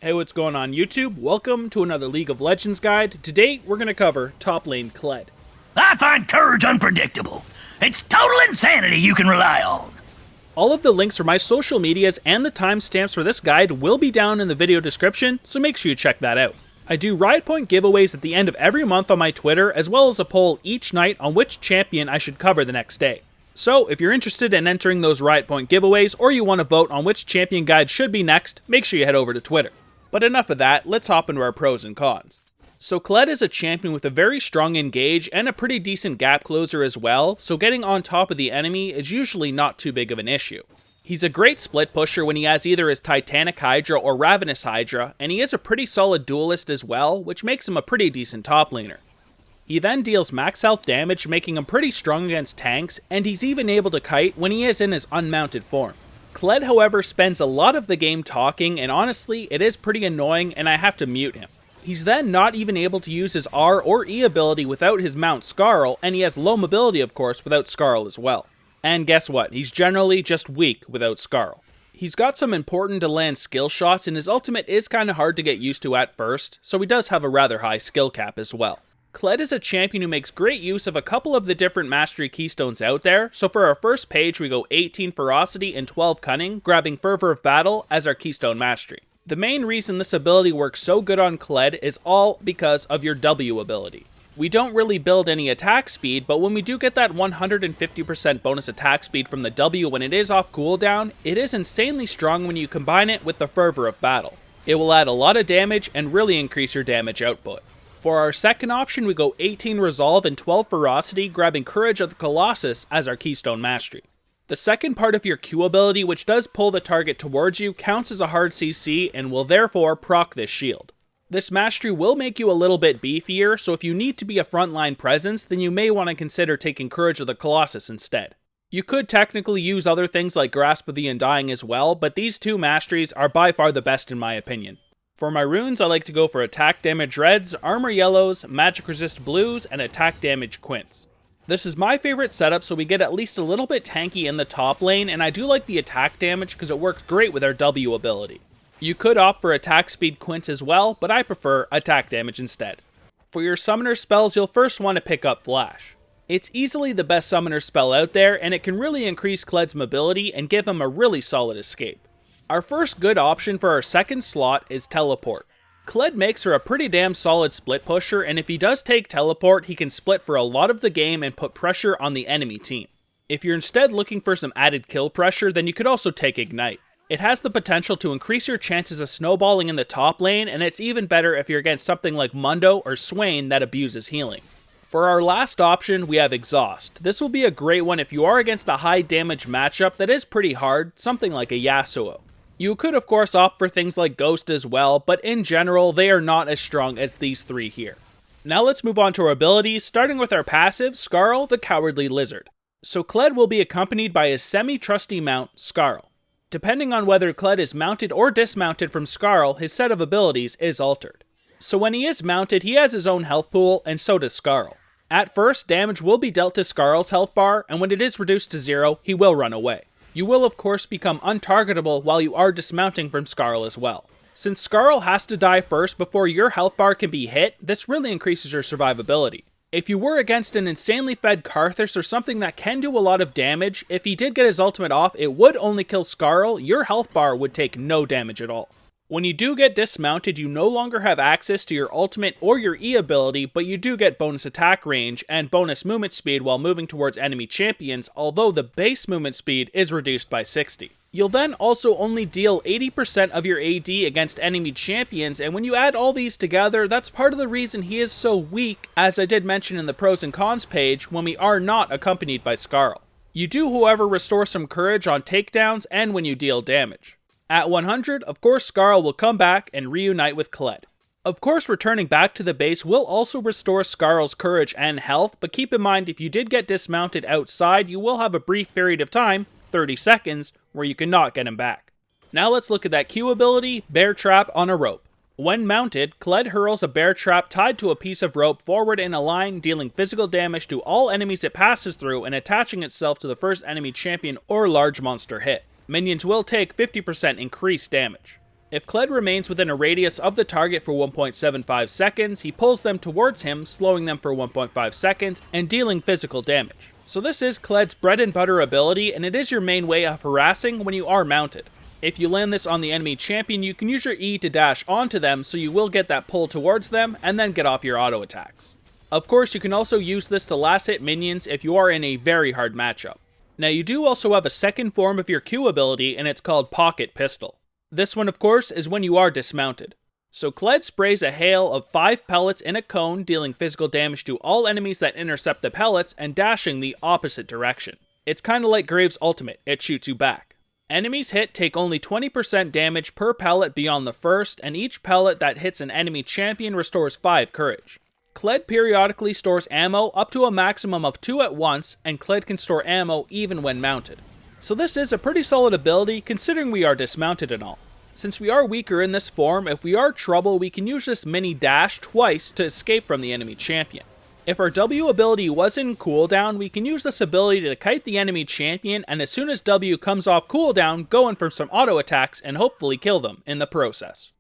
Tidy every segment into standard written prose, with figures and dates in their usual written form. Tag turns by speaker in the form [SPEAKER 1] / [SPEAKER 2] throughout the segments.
[SPEAKER 1] Hey, what's going on YouTube? Welcome to another League of Legends guide. Today, we're going to cover top lane Kled.
[SPEAKER 2] I find courage unpredictable. It's total insanity you can rely on.
[SPEAKER 1] All of the links for my social medias and the timestamps for this guide will be down in the video description, so make sure you check that out. I do Riot Point giveaways at the end of every month on my Twitter, as well as a poll each night on which champion I should cover the next day. So, if you're interested in entering those Riot Point giveaways, or you want to vote on which champion guide should be next, make sure you head over to Twitter. But enough of that, let's hop into our pros and cons. So Kled is a champion with a very strong engage and a pretty decent gap closer as well, so getting on top of the enemy is usually not too big of an issue. He's a great split pusher when he has either his Titanic Hydra or Ravenous Hydra, and he is a pretty solid duelist as well, which makes him a pretty decent top laner. He then deals max health damage, making him pretty strong against tanks, and he's even able to kite when he is in his unmounted form. Kled, however, spends a lot of the game talking, and honestly, it is pretty annoying and I have to mute him. He's then not even able to use his R or E ability without his mount Skarl, and he has low mobility of course without Skarl as well. And guess what, he's generally just weak without Skarl. He's got some important to land skill shots, and his ultimate is kinda hard to get used to at first, so he does have a rather high skill cap as well. Kled is a champion who makes great use of a couple of the different mastery keystones out there, so for our first page we go 18 ferocity and 12 cunning, grabbing fervor of battle as our keystone mastery. The main reason this ability works so good on Kled is all because of your W ability. We don't really build any attack speed, but when we do get that 150% bonus attack speed from the W when it is off cooldown, it is insanely strong when you combine it with the fervor of battle. It will add a lot of damage and really increase your damage output. For our second option, we go 18 Resolve and 12 Ferocity, grabbing Courage of the Colossus as our Keystone Mastery. The second part of your Q ability, which does pull the target towards you, counts as a hard CC and will therefore proc this shield. This mastery will make you a little bit beefier, so if you need to be a frontline presence, then you may want to consider taking Courage of the Colossus instead. You could technically use other things like Grasp of the Undying as well, but these two masteries are by far the best in my opinion. For my runes, I like to go for attack damage reds, armor yellows, magic resist blues, and attack damage quints. This is my favorite setup so we get at least a little bit tanky in the top lane, and I do like the attack damage because it works great with our W ability. You could opt for attack speed quints as well, but I prefer attack damage instead. For your summoner spells, you'll first want to pick up Flash. It's easily the best summoner spell out there, and it can really increase Kled's mobility and give him a really solid escape. Our first good option for our second slot is Teleport. Kled makes her a pretty damn solid split pusher, and if he does take Teleport, he can split for a lot of the game and put pressure on the enemy team. If you're instead looking for some added kill pressure, then you could also take Ignite. It has the potential to increase your chances of snowballing in the top lane, and it's even better if you're against something like Mundo or Swain that abuses healing. For our last option, we have Exhaust. This will be a great one if you are against a high damage matchup that is pretty hard, something like a Yasuo. You could of course opt for things like Ghost as well, but in general, they are not as strong as these three here. Now let's move on to our abilities, starting with our passive, Skarl the Cowardly Lizard. So Kled will be accompanied by his semi-trusty mount, Skarl. Depending on whether Kled is mounted or dismounted from Skarl, his set of abilities is altered. So when he is mounted, he has his own health pool, and so does Skarl. At first, damage will be dealt to Skarl's health bar, and when it is reduced to 0, he will run away. You will of course become untargetable while you are dismounting from Skarl as well. Since Skarl has to die first before your health bar can be hit, this really increases your survivability. If you were against an insanely fed Karthus or something that can do a lot of damage, if he did get his ultimate off, it would only kill Skarl, your health bar would take no damage at all. When you do get dismounted, you no longer have access to your ultimate or your E ability, but you do get bonus attack range and bonus movement speed while moving towards enemy champions, although the base movement speed is reduced by 60. You'll then also only deal 80% of your AD against enemy champions, and when you add all these together, that's part of the reason he is so weak, as I did mention in the pros and cons page, when we are not accompanied by Skarl. You do, however, restore some courage on takedowns and when you deal damage. At 100, of course Skarl will come back and reunite with Kled. Of course, returning back to the base will also restore Skarl's courage and health, but keep in mind if you did get dismounted outside, you will have a brief period of time, 30 seconds, where you cannot get him back. Now let's look at that Q ability, Bear Trap on a rope. When mounted, Kled hurls a bear trap tied to a piece of rope forward in a line, dealing physical damage to all enemies it passes through and attaching itself to the first enemy champion or large monster hit. Minions will take 50% increased damage. If Kled remains within a radius of the target for 1.75 seconds, he pulls them towards him, slowing them for 1.5 seconds, and dealing physical damage. So this is Kled's bread and butter ability, and it is your main way of harassing when you are mounted. If you land this on the enemy champion, you can use your E to dash onto them, so you will get that pull towards them, and then get off your auto attacks. Of course, you can also use this to last hit minions if you are in a very hard matchup. Now you do also have a second form of your Q ability, and it's called Pocket Pistol. This one, of course, is when you are dismounted. So Kled sprays a hail of 5 pellets in a cone, dealing physical damage to all enemies that intercept the pellets and dashing the opposite direction. It's kinda like Graves' ultimate, it shoots you back. Enemies hit take only 20% damage per pellet beyond the first, and each pellet that hits an enemy champion restores 5 courage. Kled periodically stores ammo up to a maximum of 2 at once, and Kled can store ammo even when mounted. So this is a pretty solid ability considering we are dismounted and all. Since we are weaker in this form, if we are trouble, we can use this mini dash twice to escape from the enemy champion. If our W ability was in cooldown, we can use this ability to kite the enemy champion, and as soon as W comes off cooldown, go in for some auto attacks and hopefully kill them in the process.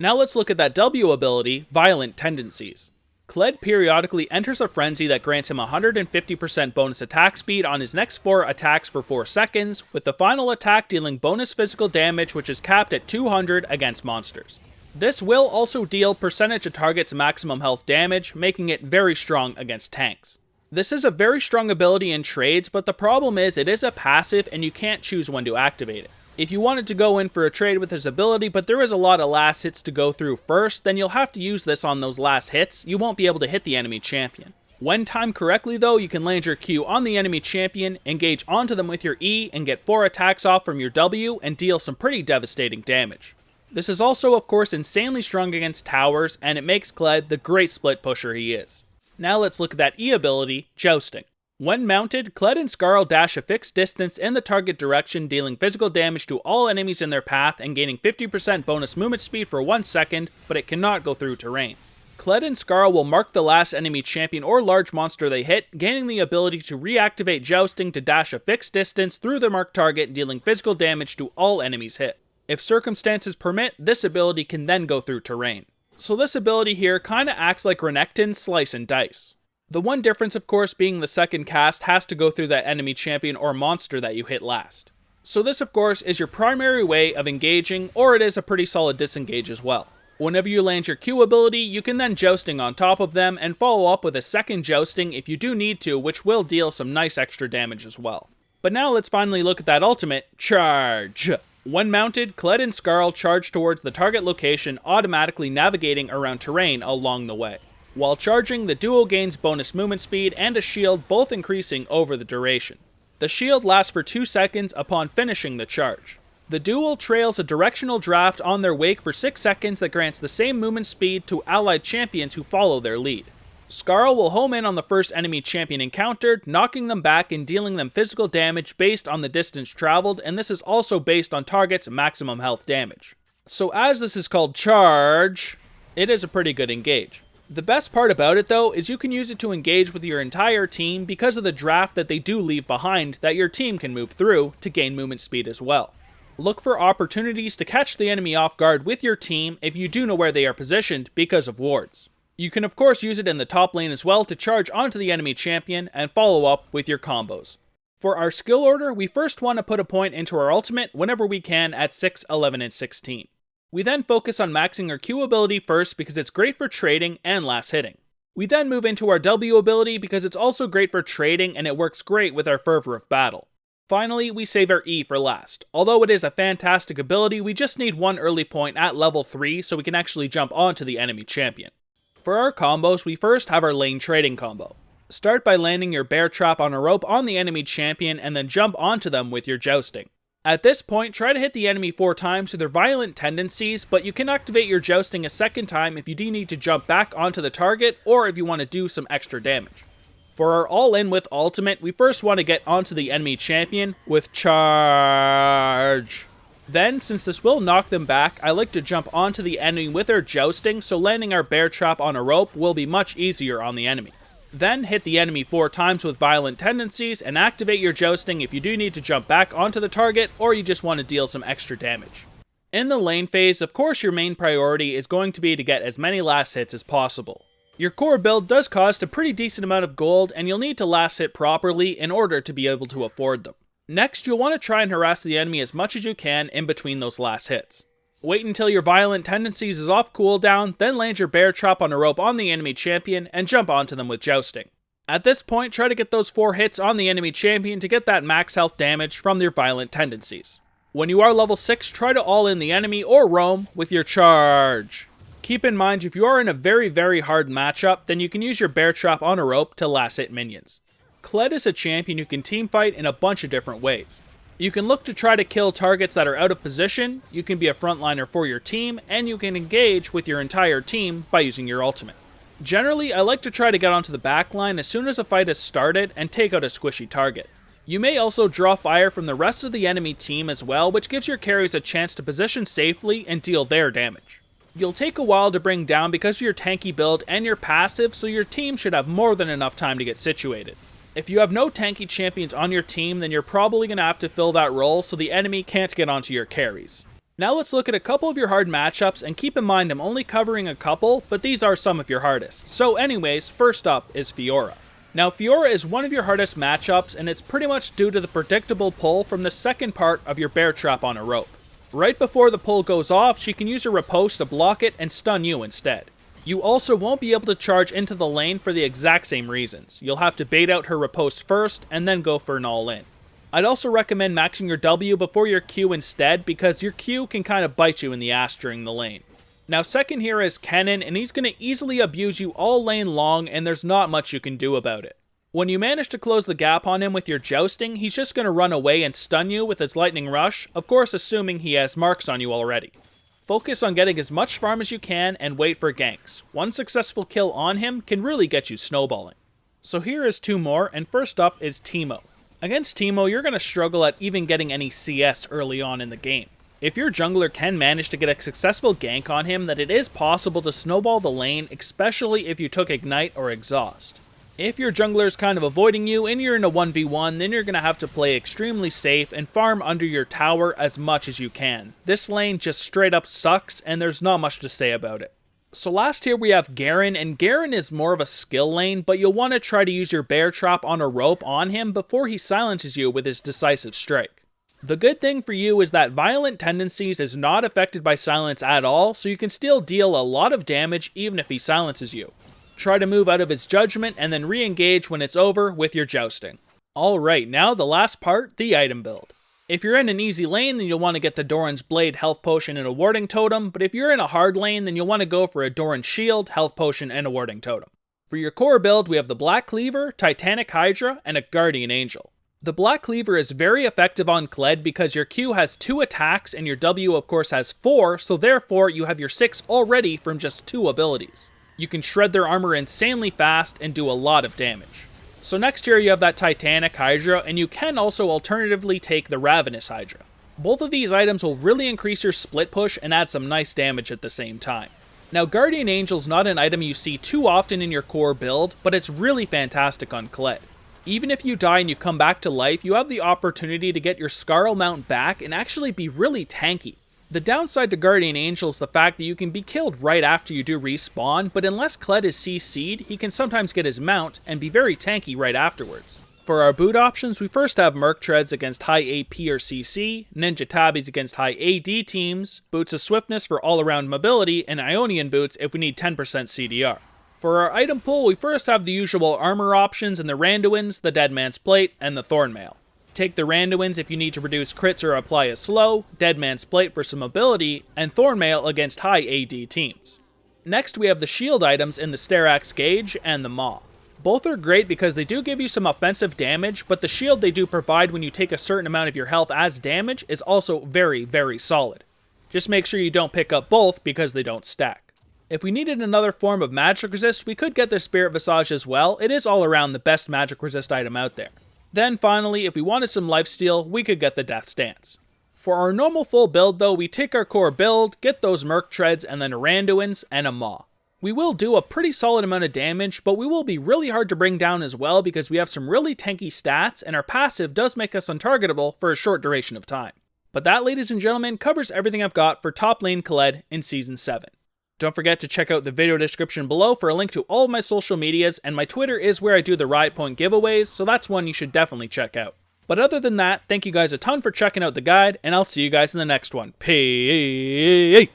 [SPEAKER 1] Now let's look at that W ability, Violent Tendencies. Kled periodically enters a frenzy that grants him 150% bonus attack speed on his next 4 attacks for 4 seconds, with the final attack dealing bonus physical damage which is capped at 200 against monsters. This will also deal percentage of target's maximum health damage, making it very strong against tanks. This is a very strong ability in trades, but the problem is it is a passive and you can't choose when to activate it. If you wanted to go in for a trade with this ability, but there is a lot of last hits to go through first, then you'll have to use this on those last hits. You won't be able to hit the enemy champion. When timed correctly though, you can land your Q on the enemy champion, engage onto them with your E, and get 4 attacks off from your W, and deal some pretty devastating damage. This is also of course insanely strong against towers, and it makes Kled the great split pusher he is. Now let's look at that E ability, Jousting. When mounted, Kled and Skarl dash a fixed distance in the target direction, dealing physical damage to all enemies in their path and gaining 50% bonus movement speed for 1 second, but it cannot go through terrain. Kled and Skarl will mark the last enemy champion or large monster they hit, gaining the ability to reactivate Jousting to dash a fixed distance through the marked target, dealing physical damage to all enemies hit. If circumstances permit, this ability can then go through terrain. So this ability here kinda acts like Renekton's Slice and Dice. The one difference, of course, being the second cast has to go through that enemy champion or monster that you hit last. So this, of course, is your primary way of engaging, or it is a pretty solid disengage as well. Whenever you land your Q ability, you can then Jousting on top of them, and follow up with a second Jousting if you do need to, which will deal some nice extra damage as well. But now let's finally look at that ultimate, Charge! When mounted, Kled and Skarl charge towards the target location, automatically navigating around terrain along the way. While charging, the duo gains bonus movement speed and a shield, both increasing over the duration. The shield lasts for 2 seconds upon finishing the charge. The duo trails a directional draft on their wake for 6 seconds that grants the same movement speed to allied champions who follow their lead. Skarl will home in on the first enemy champion encountered, knocking them back and dealing them physical damage based on the distance traveled, and this is also based on target's maximum health damage. So as this is called Charge, it is a pretty good engage. The best part about it though is you can use it to engage with your entire team because of the draft that they do leave behind that your team can move through to gain movement speed as well. Look for opportunities to catch the enemy off guard with your team if you do know where they are positioned because of wards. You can of course use it in the top lane as well to charge onto the enemy champion and follow up with your combos. For our skill order, we first want to put a point into our ultimate whenever we can at 6, 11, and 16. We then focus on maxing our Q ability first because it's great for trading and last hitting. We then move into our W ability because it's also great for trading and it works great with our Fervor of Battle. Finally, we save our E for last. Although it is a fantastic ability, we just need one early point at level 3 so we can actually jump onto the enemy champion. For our combos, we first have our lane trading combo. Start by landing your bear trap on a rope on the enemy champion and then jump onto them with your Jousting. At this point, try to hit the enemy 4 times with their Violent Tendencies, but you can activate your Jousting a second time if you do need to jump back onto the target or if you want to do some extra damage. For our all-in with ultimate, we first want to get onto the enemy champion with Charge. Then, since this will knock them back, I like to jump onto the enemy with our Jousting, so landing our bear trap on a rope will be much easier on the enemy. Then hit the enemy 4 times with Violent Tendencies and activate your Jousting if you do need to jump back onto the target or you just want to deal some extra damage. In the lane phase, of course your main priority is going to be to get as many last hits as possible. Your core build does cost a pretty decent amount of gold, and you'll need to last hit properly in order to be able to afford them. Next, you'll want to try and harass the enemy as much as you can in between those last hits. Wait until your violent tendencies is off cooldown, then land your bear trap on a rope on the enemy champion and jump onto them with jousting. At this point, try to get those 4 hits on the enemy champion to get that max health damage from your violent tendencies. When you are level 6, try to all in the enemy or roam with your charge. Keep in mind, if you are in a very hard matchup, then you can use your bear trap on a rope to last hit minions. Kled is a champion who can teamfight in a bunch of different ways. You can look to try to kill targets that are out of position, you can be a frontliner for your team, and you can engage with your entire team by using your ultimate. Generally, I like to try to get onto the backline as soon as a fight has started and take out a squishy target. You may also draw fire from the rest of the enemy team as well, which gives your carries a chance to position safely and deal their damage. You'll take a while to bring down because of your tanky build and your passive, so your team should have more than enough time to get situated. If you have no tanky champions on your team, then you're probably going to have to fill that role so the enemy can't get onto your carries. Now let's look at a couple of your hard matchups, and keep in mind I'm only covering a couple, but these are some of your hardest. So anyways, first up is Fiora. Now Fiora is one of your hardest matchups, and it's pretty much due to the predictable pull from the second part of your bear trap on a rope. Right before the pull goes off, she can use her riposte to block it and stun you instead. You also won't be able to charge into the lane for the exact same reasons. You'll have to bait out her riposte first, and then go for an all-in. I'd also recommend maxing your W before your Q instead, because your Q can kind of bite you in the ass during the lane. Now second here is Kennen, and he's going to easily abuse you all lane long, and there's not much you can do about it. When you manage to close the gap on him with your jousting, he's just going to run away and stun you with his lightning rush, of course assuming he has marks on you already. Focus on getting as much farm as you can and wait for ganks. One successful kill on him can really get you snowballing. So here is 2 more, and first up is Teemo. Against Teemo, you're going to struggle at even getting any CS early on in the game. If your jungler can manage to get a successful gank on him, then it is possible to snowball the lane, especially if you took Ignite or Exhaust. If your jungler is kind of avoiding you and you're in a 1v1, then you're going to have to play extremely safe and farm under your tower as much as you can. This lane just straight up sucks, and there's not much to say about it. So last here we have Garen, and Garen is more of a skill lane, but you'll want to try to use your bear trap on a rope on him before he silences you with his decisive strike. The good thing for you is that violent tendencies is not affected by silence at all, so you can still deal a lot of damage even if he silences you. Try to move out of his judgment and then re-engage when it's over with your jousting. Alright, now the last part, the item build. If you're in an easy lane, then you'll want to get the Doran's Blade, Health Potion, and a Warding Totem, but if you're in a hard lane, then you'll want to go for a Doran's Shield, Health Potion, and a Warding Totem. For your core build, we have the Black Cleaver, Titanic Hydra, and a Guardian Angel. The Black Cleaver is very effective on Kled because your Q has 2 attacks and your W of course has 4, so therefore you have your 6 already from just 2 abilities. You can shred their armor insanely fast and do a lot of damage. So next here you have that Titanic Hydra, and you can also alternatively take the Ravenous Hydra. Both of these items will really increase your split push and add some nice damage at the same time. Now Guardian Angel is not an item you see too often in your core build, but it's really fantastic on Kled. Even if you die and you come back to life, you have the opportunity to get your Scarl mount back and actually be really tanky. The downside to Guardian Angel is the fact that you can be killed right after you do respawn, but unless Kled is CC'd, he can sometimes get his mount and be very tanky right afterwards. For our boot options, we first have Merc Treads against high AP or CC, Ninja Tabbies against high AD teams, Boots of Swiftness for all-around mobility, and Ionian Boots if we need 10% CDR. For our item pool, we first have the usual armor options in the Randuins, the Deadman's Plate, and the Thornmail. Take the Randuins if you need to reduce crits or apply a slow, Deadman's Plate for some mobility, and Thornmail against high AD teams. Next we have the shield items in the Sterax Gauge and the Maw. Both are great because they do give you some offensive damage, but the shield they do provide when you take a certain amount of your health as damage is also very, very solid. Just make sure you don't pick up both because they don't stack. If we needed another form of magic resist, we could get the Spirit Visage as well. It is all around the best magic resist item out there. Then finally, if we wanted some lifesteal, we could get the Death's Dance. For our normal full build though, we take our core build, get those Merc Treads, and then Randuins and a Maw. We will do a pretty solid amount of damage, but we will be really hard to bring down as well because we have some really tanky stats, and our passive does make us untargetable for a short duration of time. But that, ladies and gentlemen, covers everything I've got for top lane Kled in Season 7. Don't forget to check out the video description below for a link to all of my social medias, and my Twitter is where I do the Riot Point giveaways, so that's one you should definitely check out. But other than that, thank you guys a ton for checking out the guide, and I'll see you guys in the next one. Peace!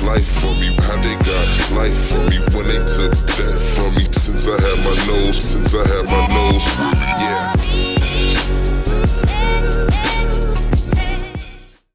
[SPEAKER 3] Life for me, how they got life for me when they took that from me. Since I had my nose, since I had my